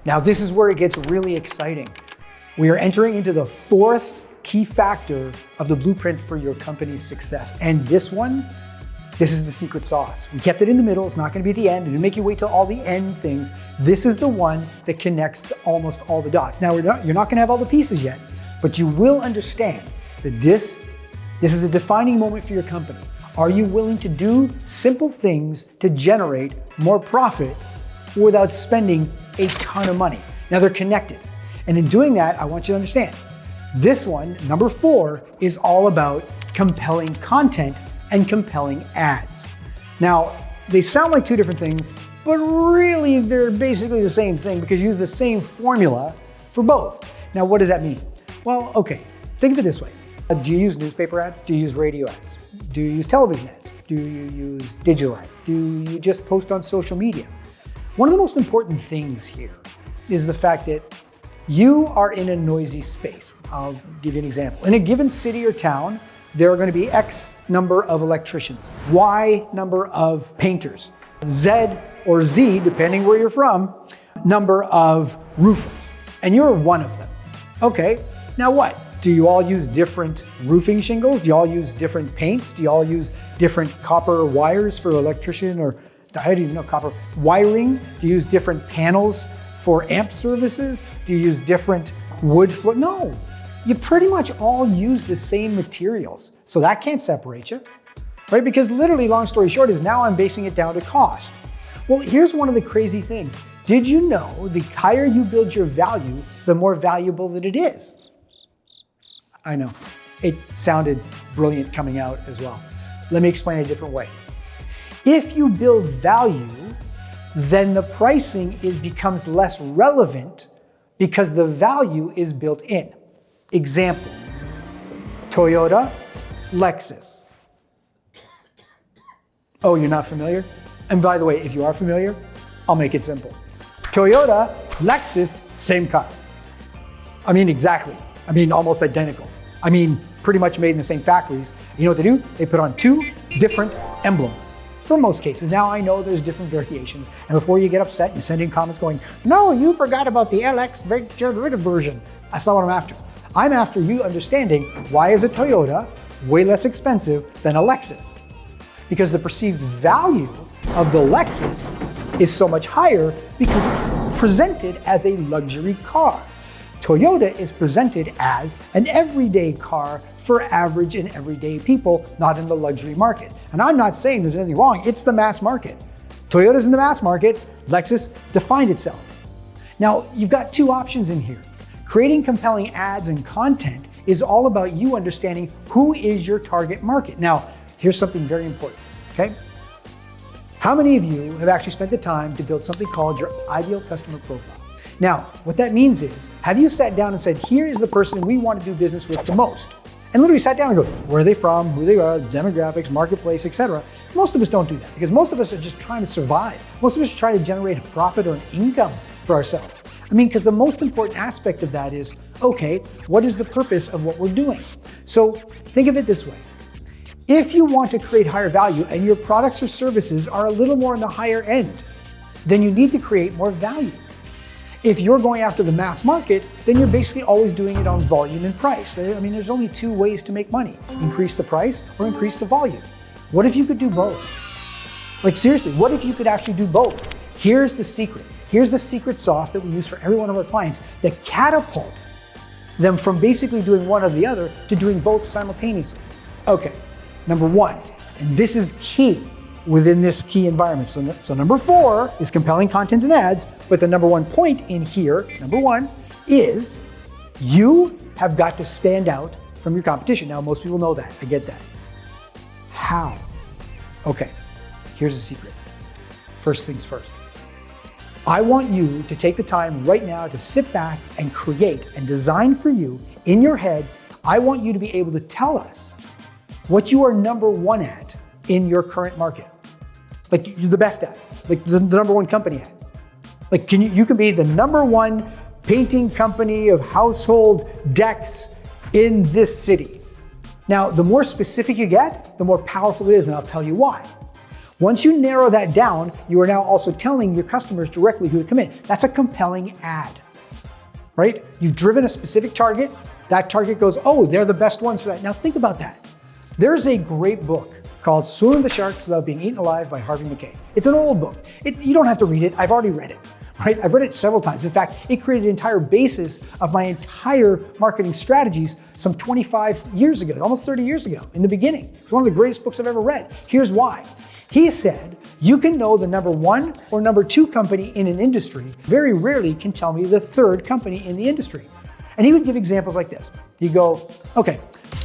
Now this is where it gets really exciting. We are entering into the fourth key factor of the blueprint for your company's success. And this is the secret sauce. We kept it in the middle. It's not going to be at the end. It didn't make you wait till all the end things. This is the one that connects to almost all the dots. Now, you're not going to have all the pieces yet, but you will understand that this is a defining moment for your company. Are you willing to do simple things to generate more profit without spending a ton of money? Now, they're connected. And in doing that, I want you to understand, this one, number 4, is all about compelling content and compelling ads. Now, they sound like two different things, but really they're basically the same thing because you use the same formula for both. Now, what does that mean? Well, okay, think of it this way. Do you use newspaper ads? Do you use radio ads? Do you use television ads? Do you use digital ads? Do you just post on social media? One of the most important things here is the fact that you are in a noisy space. I'll give you an example. In a given city or town, there are going to be X number of electricians, Y number of painters, Z or Z, depending where you're from, number of roofers, and you're one of them. Okay, now what? Do you all use different roofing shingles? Do you all use different paints? Do you all use different copper wires for electrician, or I don't even know, copper wiring? Do you use different panels for amp services? Do you use different wood floor? No. You pretty much all use the same materials. So that can't separate you, right? Because literally, long story short, is now I'm basing it down to cost. Well, here's one of the crazy things. Did you know the higher you build your value, the more valuable that it is? I know, it sounded brilliant coming out as well. Let me explain it a different way. If you build value, then the pricing becomes less relevant because the value is built in. Example, Toyota, Lexus. Oh, you're not familiar? And by the way, if you are familiar, I'll make it simple. Toyota, Lexus, same car. I mean, exactly. I mean, almost identical. I mean, pretty much made in the same factories. You know what they do? They put on 2 different emblems for most cases. Now I know there's different variations. And before you get upset, you send in comments going, no, you forgot about the LX version. That's not what I'm after. I'm after you understanding why is a Toyota way less expensive than a Lexus? Because the perceived value of the Lexus is so much higher because it's presented as a luxury car. Toyota is presented as an everyday car for average and everyday people, not in the luxury market. And I'm not saying there's anything wrong, it's the mass market. Toyota's in the mass market, Lexus defined itself. Now, you've got 2 options in here. Creating compelling ads and content is all about you understanding who is your target market. Now, here's something very important, okay? How many of you have actually spent the time to build something called your ideal customer profile? Now, what that means is, have you sat down and said, here is the person we want to do business with the most? And literally sat down and go, where are they from, who they are, demographics, marketplace, etc. Most of us don't do that because most of us are just trying to survive. Most of us are trying to generate a profit or an income for ourselves. I mean, because the most important aspect of that is, okay, what is the purpose of what we're doing? So think of it this way. If you want to create higher value and your products or services are a little more on the higher end, then you need to create more value. If you're going after the mass market, then you're basically always doing it on volume and price. I mean, there's only 2 ways to make money. Increase the price or increase the volume. What if you could do both? Like seriously, what if you could actually do both? Here's the secret. Here's the secret sauce that we use for every one of our clients that catapult them from basically doing one or the other to doing both simultaneously. Okay, number 1, and this is key within this key environment. So number 4 is compelling content and ads, but the number 1 point in here, number 1, is you have got to stand out from your competition. Now, most people know that, I get that. How? Okay, here's the secret. First things first. I want you to take the time right now to sit back and create and design for you in your head. I want you to be able to tell us what you are number 1 at in your current market. Like you're the best at, like the number 1 company at. Like you can be the number 1 painting company of household decks in this city. Now, the more specific you get, the more powerful it is, and I'll tell you why. Once you narrow that down, you are now also telling your customers directly who to come in. That's a compelling ad, right? You've driven a specific target. That target goes, oh, they're the best ones for that. Now think about that. There's a great book called Swimming with the Sharks Without Being Eaten Alive by Harvey McKay. It's an old book. You don't have to read it. I've already read it, right? I've read it several times. In fact, it created an entire basis of my entire marketing strategies some 25 years ago, almost 30 years ago, in the beginning. It's one of the greatest books I've ever read. Here's why. He said, you can know the number 1 or number 2 company in an industry, very rarely can tell me the 3rd company in the industry. And he would give examples like this. He'd go, okay,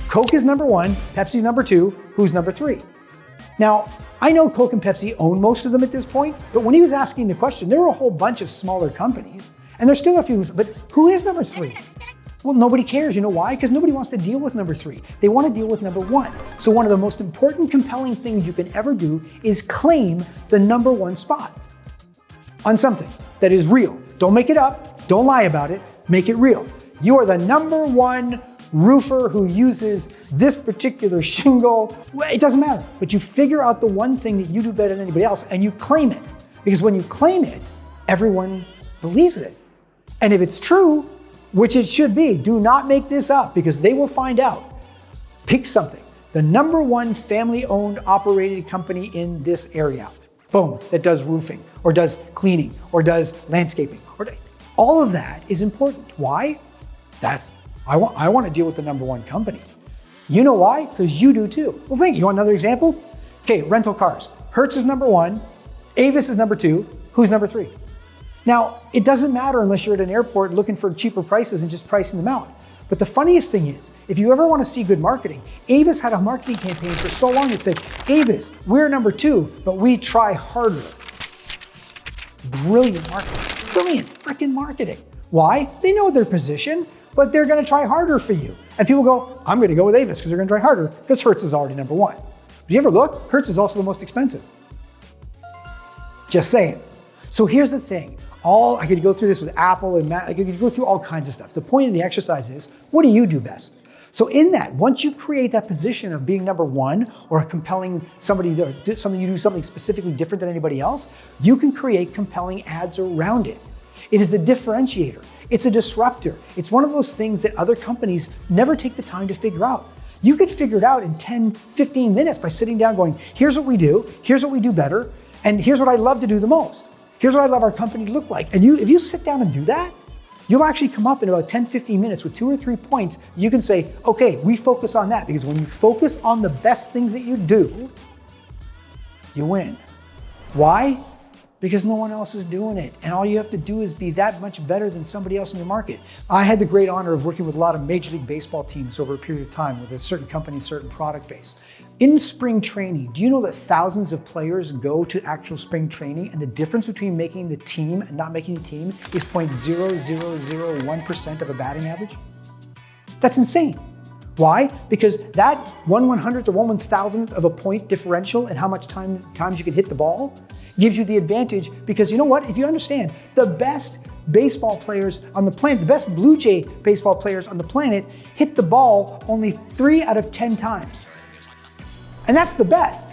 Coke is number 1, Pepsi's number 2, who's number 3? Now, I know Coke and Pepsi own most of them at this point, but when he was asking the question, there were a whole bunch of smaller companies, and there's still a few, but who is number 3? Well, nobody cares. You know why? Because nobody wants to deal with number 3. They want to deal with number 1. So one of the most important, compelling things you can ever do is claim the number 1 spot on something that is real. Don't make it up. Don't lie about it. Make it real. You are the number 1 roofer who uses this particular shingle. It doesn't matter. But you figure out the one thing that you do better than anybody else and you claim it. Because when you claim it, everyone believes it. And if it's true, which it should be, do not make this up because they will find out. Pick something. The number 1 family-owned, operated company in this area. Boom, that does roofing or does cleaning or does landscaping. All of that is important. Why? I want to deal with the number 1 company. You know why? Because you do too. Well, think, you want another example? Okay, rental cars. Hertz is number 1, Avis is number 2, who's number 3? Now, it doesn't matter unless you're at an airport looking for cheaper prices and just pricing them out. But the funniest thing is, if you ever want to see good marketing, Avis had a marketing campaign for so long that said, Avis, we're number 2, but we try harder. Brilliant marketing. Brilliant freaking marketing. Why? They know their position, but they're going to try harder for you. And people go, I'm going to go with Avis because they're going to try harder because Hertz is already number 1. But you ever look? Hertz is also the most expensive. Just saying. So here's the thing. I could go through this with Apple and I could go through all kinds of stuff. The point of the exercise is, what do you do best? So in that, once you create that position of being number 1 or a compelling something you do something specifically different than anybody else, you can create compelling ads around it. It is the differentiator. It's a disruptor. It's one of those things that other companies never take the time to figure out. You could figure it out in 10, 15 minutes by sitting down going, here's what we do better, and here's what I love to do the most. Here's what I love our company to look like. And if you sit down and do that, you'll actually come up in about 10, 15 minutes with 2 or 3 points. You can say, okay, we focus on that. Because when you focus on the best things that you do, you win. Why? Because no one else is doing it. And all you have to do is be that much better than somebody else in your market. I had the great honor of working with a lot of Major League Baseball teams over a period of time with a certain company, certain product base. In spring training, do you know that thousands of players go to actual spring training and the difference between making the team and not making the team is 0.0001% of a batting average? That's insane. Why? Because that 1/100th or 1/1000th of a point differential and how much times you can hit the ball gives you the advantage because you know what? If you understand, the best baseball players on the planet, the best Blue Jay baseball players on the planet hit the ball only 3 out of 10 times. And that's the best.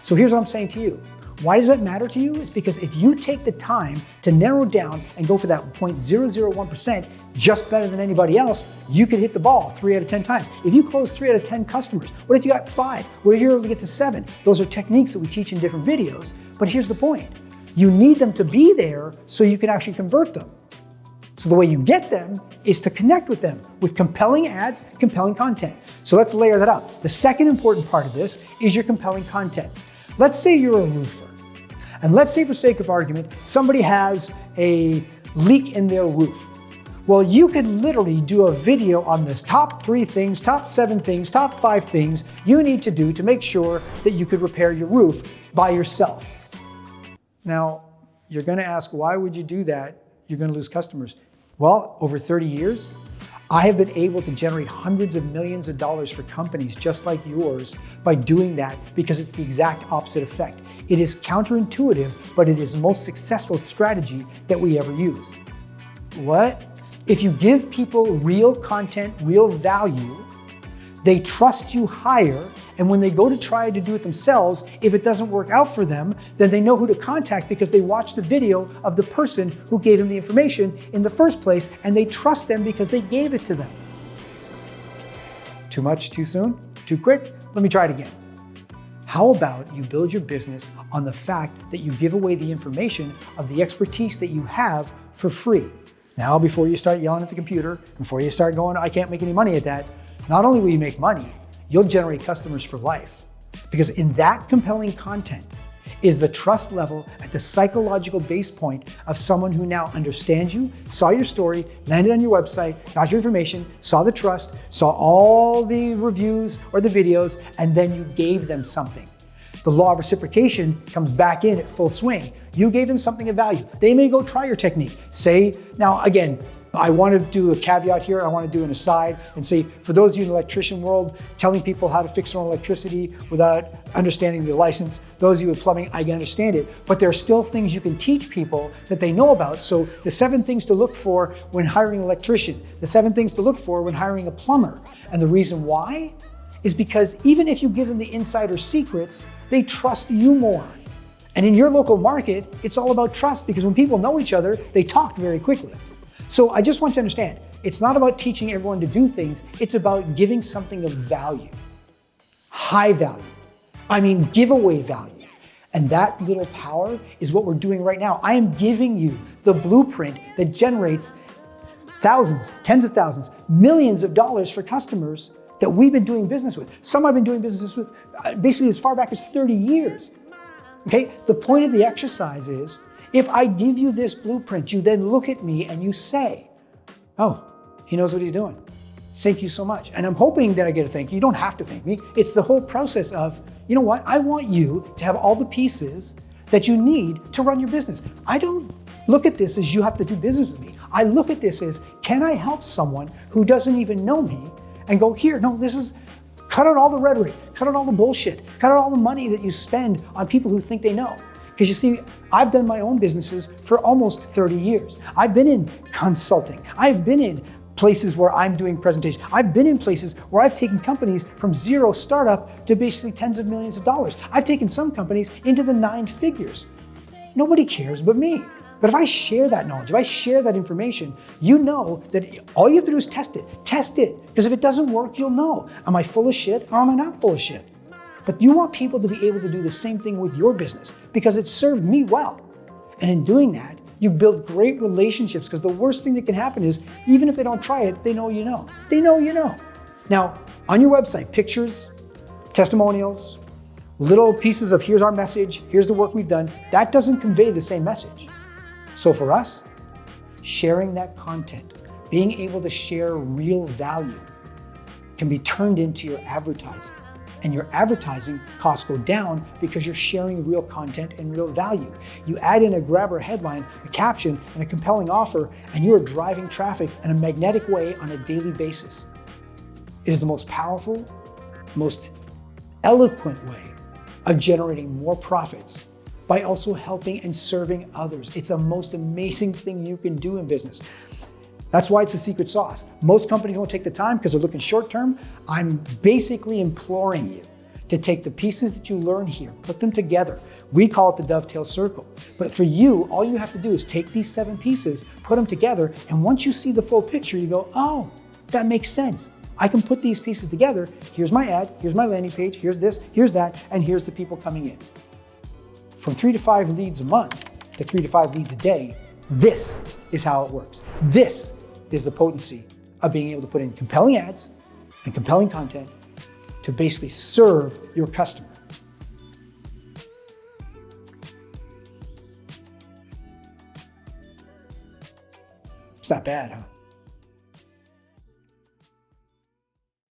So here's what I'm saying to you. Why does that matter to you? It's because if you take the time to narrow down and go for that 0.001% just better than anybody else, you can hit the ball 3 out of 10 times. If you close 3 out of 10 customers, what if you got 5? What if you're able to get to 7? Those are techniques that we teach in different videos. But here's the point. You need them to be there so you can actually convert them. So the way you get them is to connect with them with compelling ads, compelling content. So let's layer that up. The second important part of this is your compelling content. Let's say you're a roofer. And let's say for sake of argument, somebody has a leak in their roof. Well, you could literally do a video on this top 3 things, top 7 things, top 5 things you need to do to make sure that you could repair your roof by yourself. Now, you're gonna ask, why would you do that? You're gonna lose customers. Well, over 30 years, I have been able to generate hundreds of millions of dollars for companies just like yours by doing that because it's the exact opposite effect. It is counterintuitive, but it is the most successful strategy that we ever use. What? If you give people real content, real value, they trust you higher And when they go to try to do it themselves, if it doesn't work out for them, then they know who to contact because they watched the video of the person who gave them the information in the first place, and they trust them because they gave it to them. Too much, too soon, too quick? Let me try it again. How about you build your business on the fact that you give away the information of the expertise that you have for free? Now, before you start yelling at the computer, before you start going, I can't make any money at that, not only will you make money, you'll generate customers for life. Because in that compelling content is the trust level at the psychological base point of someone who now understands you, saw your story, landed on your website, got your information, saw the trust, saw all the reviews or the videos, and then you gave them something. The law of reciprocation comes back in at full swing. You gave them something of value. They may go try your technique. Now again, I want to do a caveat here. I want to do an aside and say, for those of you in the electrician world, telling people how to fix their own electricity without understanding the license, those of you with plumbing, I understand it, but there are still things you can teach people that they know about. So the 7 things to look for when hiring an electrician, the 7 things to look for when hiring a plumber. And the reason why is because even if you give them the insider secrets, they trust you more. And in your local market, it's all about trust, because when people know each other, they talk very quickly. So I just want you to understand, it's not about teaching everyone to do things, it's about giving something of value. High value. I mean, giveaway value. And that little power is what we're doing right now. I am giving you the blueprint that generates thousands, tens of thousands, millions of dollars for customers that we've been doing business with. Some I've been doing business with basically as far back as 30 years. Okay? The point of the exercise is, if I give you this blueprint, you then look at me and you say, oh, he knows what he's doing. Thank you so much. And I'm hoping that I get a thank you. You don't have to thank me. It's the whole process of, you know what? I want you to have all the pieces that you need to run your business. I don't look at this as you have to do business with me. I look at this as, can I help someone who doesn't even know me and go, here, no, cut out all the rhetoric, cut out all the bullshit, cut out all the money that you spend on people who think they know. Because you see, I've done my own businesses for almost 30 years. I've been in consulting. I've been in places where I'm doing presentations. I've been in places where I've taken companies from zero startup to basically tens of millions of dollars. I've taken some companies into the 9 figures. Nobody cares but me. But if I share that knowledge, if I share that information, you know that all you have to do is test it. Test it. Because if it doesn't work, you'll know. Am I full of shit or am I not full of shit? But you want people to be able to do the same thing with your business because it served me well. And in doing that, you build great relationships, because the worst thing that can happen is, even if they don't try it, they know you know. They know you know. Now, on your website, pictures, testimonials, little pieces of here's our message, here's the work we've done, that doesn't convey the same message. So for us, sharing that content, being able to share real value can be turned into your advertising. And your advertising costs go down because you're sharing real content and real value. You add in a grabber headline, a caption, and a compelling offer, and you are driving traffic in a magnetic way on a daily basis. It is the most powerful, most eloquent way of generating more profits by also helping and serving others. It's the most amazing thing you can do in business. That's why it's the secret sauce. Most companies won't take the time because they're looking short term. I'm basically imploring you to take the pieces that you learn here, put them together. We call it the dovetail circle. But for you, all you have to do is take these 7 pieces, put them together, and once you see the full picture, you go, oh, that makes sense. I can put these pieces together. Here's my ad, here's my landing page, here's this, here's that, and here's the people coming in. From 3 to 5 leads a month to 3 to 5 leads a day, this is how it works. This is the potency of being able to put in compelling ads and compelling content to basically serve your customer. It's not bad, huh?